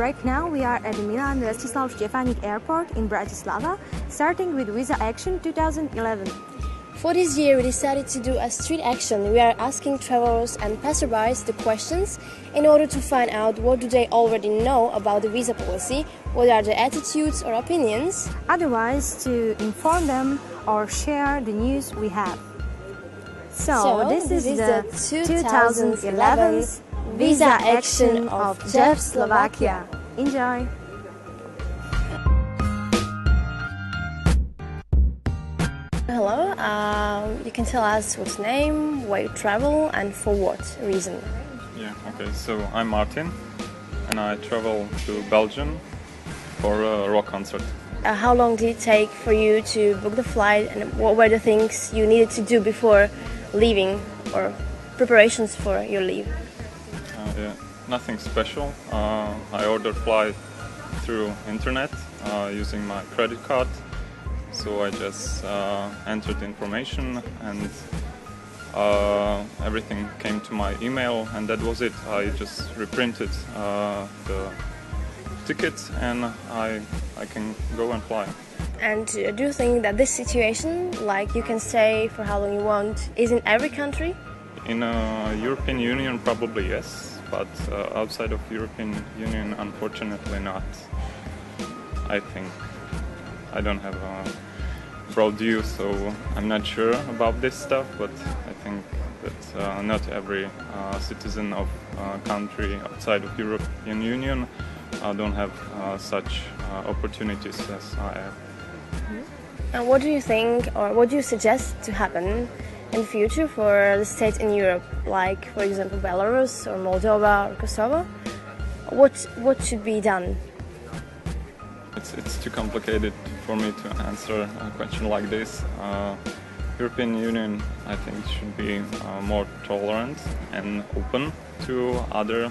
right now we are at the Milan Rastislav Stefanik Airport in Bratislava, starting with Visa Action 2011. For this year, we decided to do a street action. We are asking travelers and passerbys the questions in order to find out what do they already know about the visa policy, what are their attitudes or opinions. Otherwise, to inform them or share the news we have. So this is the 2011 Visa Action of JEF Slovakia. Enjoy! Hello, you can tell us what's name, where you travel, and for what reason. Yeah, okay, so I'm Martin, and I travel to Belgium for a rock concert. How long did it take for you to book the flight, and what were the things you needed to do before leaving, or preparations for your leave? Yeah, nothing special. I ordered flight through internet using my credit card. So I just entered information and everything came to my email, and that was it. I just reprinted the ticket and I can go and fly. And do you think that this situation, like you can stay for how long you want, is in every country? In European Union probably yes, but outside of European Union unfortunately not. I think. I don't have a broad view, so I'm not sure about this stuff, but I think that not every citizen of a country outside of European Union don't have such opportunities as I have. And what do you think, or what do you suggest to happen in the future for the states in Europe, like for example Belarus or Moldova or Kosovo? What should be done? It's too complicated for me to answer a question like this. European Union, I think, should be more tolerant and open to other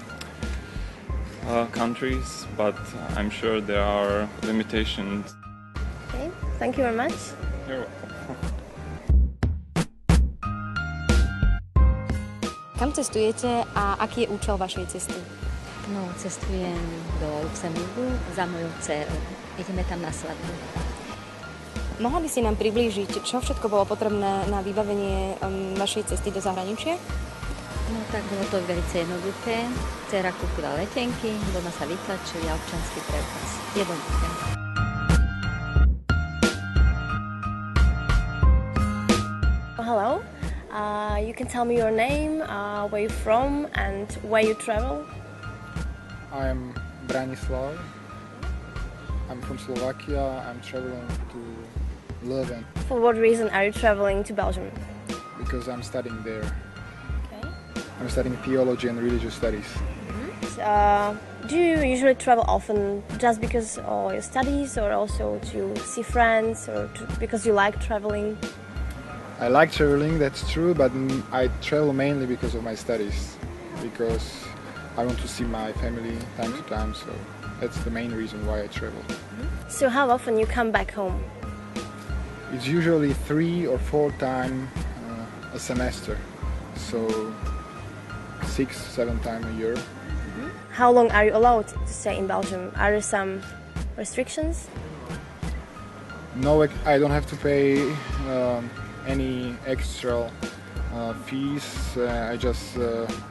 countries, but I'm sure there are limitations. Okay, thank you very much. You're welcome. Kam cestujete a aký je účel vašej cesty? No, cestujem do Luxemburgu za mojou dcerou. Ideme tam na svadbu. Mohla by si nám priblížiť, čo všetko bolo potrebné na vybavenie vašej cesty do zahraničia? No tak bolo to veľmi jednoduché. Dcera kúpila letenky, doma sa vytlačili a občiansky preukaz. Jednoduché. Hello, you can tell me your name, where you're from and where you travel. I'm Branislav. I'm from Slovakia. I'm traveling to Leuven. For what reason are you traveling to Belgium? Because I'm studying there. Okay. I'm studying theology and religious studies. Do you usually travel often just because of your studies, or also to see friends, or because you like traveling? I like traveling, that's true, but I travel mainly because of my studies. Because I want to see my family time to time, so that's the main reason why I travel. So how often you come back home? It's usually 3 or 4 times a semester, so 6-7 times a year. How long are you allowed to stay in Belgium? Are there some restrictions? No, I don't have to pay any extra fees.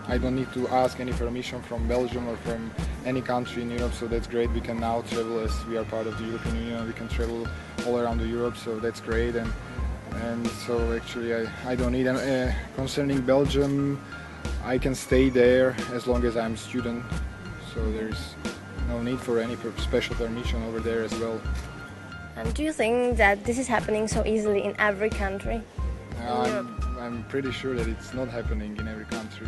I don't need to ask any permission from Belgium or from any country in Europe, so that's great. We can now travel as we are part of the European Union. We can travel all around Europe, so that's great. And so actually I don't need concerning Belgium, I can stay there as long as I'm a student, so there's no need for any special permission over there as well. And do you think that this is happening so easily in every country? I'm pretty sure that it's not happening in every country.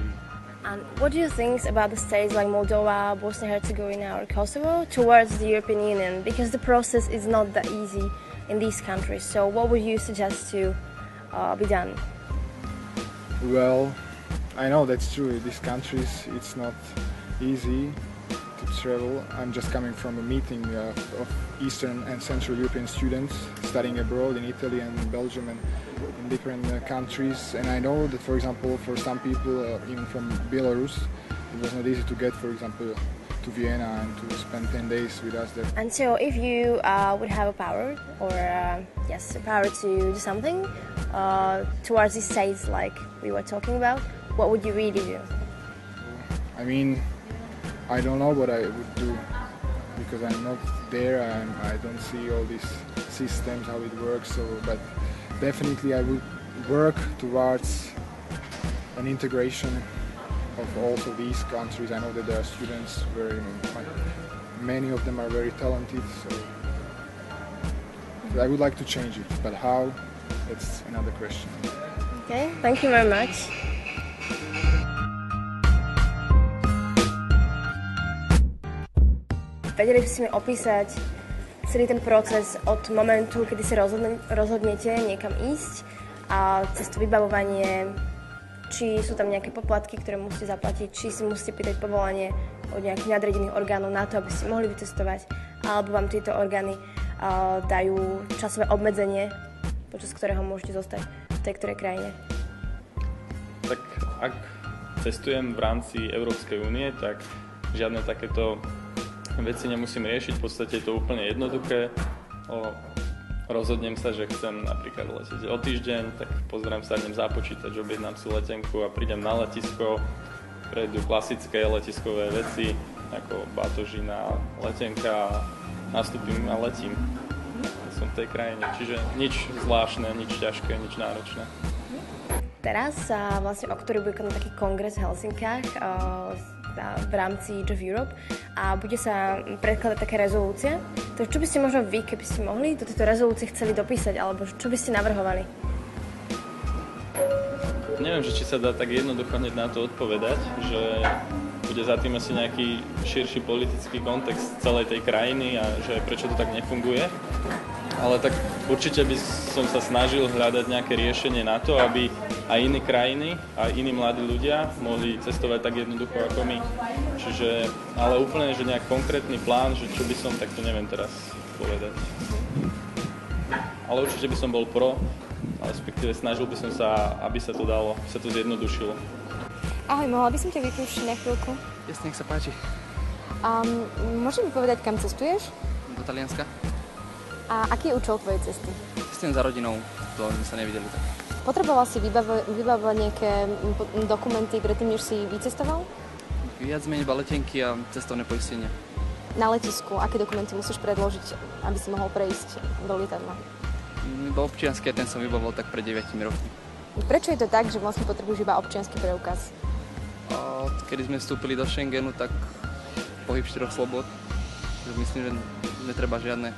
And what do you think about the states like Moldova, Bosnia-Herzegovina or Kosovo towards the European Union? Because the process is not that easy in these countries. So what would you suggest to be done? Well, I know that's true. In these countries it's not easy to travel. I'm just coming from a meeting of Eastern and Central European students studying abroad in Italy and Belgium and in different countries, and I know that, for example, for some people, even from Belarus, it was not easy to get, for example, to Vienna and to spend 10 days with us there. And so if you would have a power, or yes, a power to do something towards these states like we were talking about, what would you really do? I mean, I don't know what I would do because I'm not there and I don't see all these systems, how it works. So, but definitely I would work towards an integration of also these countries. I know that there are students, many of them are very talented, so I would like to change it, but how, that's another question. Okay, thank you very much. Vedeli by si mi opísať celý ten proces od momentu, kedy si rozhodnete niekam ísť a cez to vybavovanie, či sú tam nejaké poplatky, ktoré musíte zaplatiť, či si musíte pýtať povolanie od nejakých nadriadených orgánov na to, aby ste mohli vycestovať, alebo vám tieto orgány dajú časové obmedzenie, počas ktorého môžete zostať v tej ktorej krajine. Tak ak cestujem v rámci Európskej únie, tak žiadne takéto veci nemusím riešiť, v podstate je to úplne jednoduché. Rozhodnem sa, že chcem napríklad letieť o týždeň, tak pozriem sa, idem za počítač, objednám si letenku a prídem na letisko, prejdú klasické letiskové veci, ako batožina, letenka, nastúpim a letím. Som v tej krajine, čiže nič zvláštne, nič ťažké, nič náročné. Teraz sa vlastne októbri bude konať taký kongres v Helsinkách v rámci Age of Europe a bude sa predkladať také rezolúcie. Takže čo by ste možno vy, keby ste mohli do tejto rezolúcie chceli dopísať, alebo čo by ste navrhovali? Neviem, že či sa dá tak jednoducho hneď na to odpovedať, že bude za tým asi nejaký širší politický kontext celej tej krajiny a že prečo to tak nefunguje. Ale tak určite by som sa snažil hľadať nejaké riešenie na to, aby aj iné krajiny a iní mladí ľudia mohli cestovať tak jednoducho ako my. Čiže, ale úplne, že nejak konkrétny plán, že čo by som, tak to neviem teraz povedať. Ale určite by som bol pro, respektíve snažil by som sa, aby sa to dalo, aby sa to zjednodušilo. Ahoj, mohla by som ťa vypúšť na chvíľku? Jasne, nech sa páči. Môžeš mi povedať, kam cestuješ? Do Talianska. A aký je účel tvojej cesty? Cestujem za rodinou, to sme sa nevideli tak. Potreboval si vybavovať nejaké dokumenty predtým, než si vycestoval? Viac menej iba letenky a cestovné poistenie. Na letisku, aké dokumenty musíš predložiť, aby si mohol prejsť do lietadla? Iba občiansky, ten som vybavoval tak pred 9 rokmi. Prečo je to tak, že vlastne potrebuješ iba občiansky preukaz? Kedy sme vstúpili do Schengenu, tak pohyb 4 slobod. Myslím, že netreba žiadne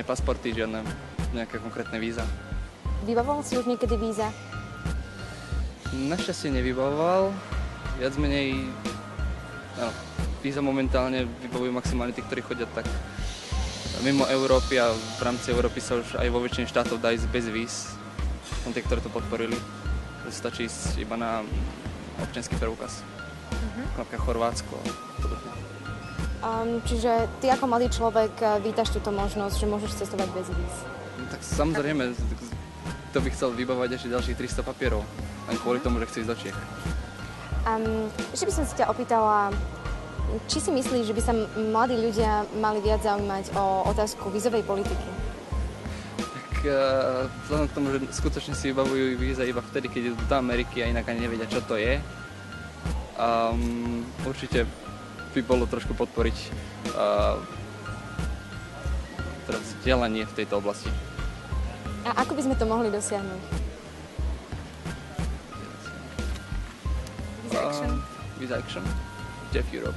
pasporty, žiadne nejaké konkrétne víza. Vybavoval si už niekedy víza? Našťastie nevybavoval. Viac menej víza momentálne vybavujú maximálne tí, ktorí chodia tak mimo Európy a v rámci Európy sa už aj vo väčšine štátov dá ísť bez víz. Som tie, ktoré to podporili. Stačí ísť iba na občiansky preukaz. Napríklad Chorvátsko. Čiže ty ako mladý človek vítaš túto možnosť, že môžeš cestovať bez víz? No, tak samozrejme, to by chcel vybavovať ešte ďalších 300 papierov. Len kvôli tomu, že chce ísť do Čiech. Ešte by som si ťa opýtala, či si myslíš, že by sa mladí ľudia mali viac zaujímať o otázku vízovej politiky? Tak vzhľadom k tomu, že skutočne si vybavujú víza iba vtedy, keď idú do Ameriky a inak ani nevedia, čo to je. Určite by bolo trošku podporiť teda vzdelanie v tejto oblasti. A ako by sme to mohli dosiahnuť? Visa Action, Jeff Europe.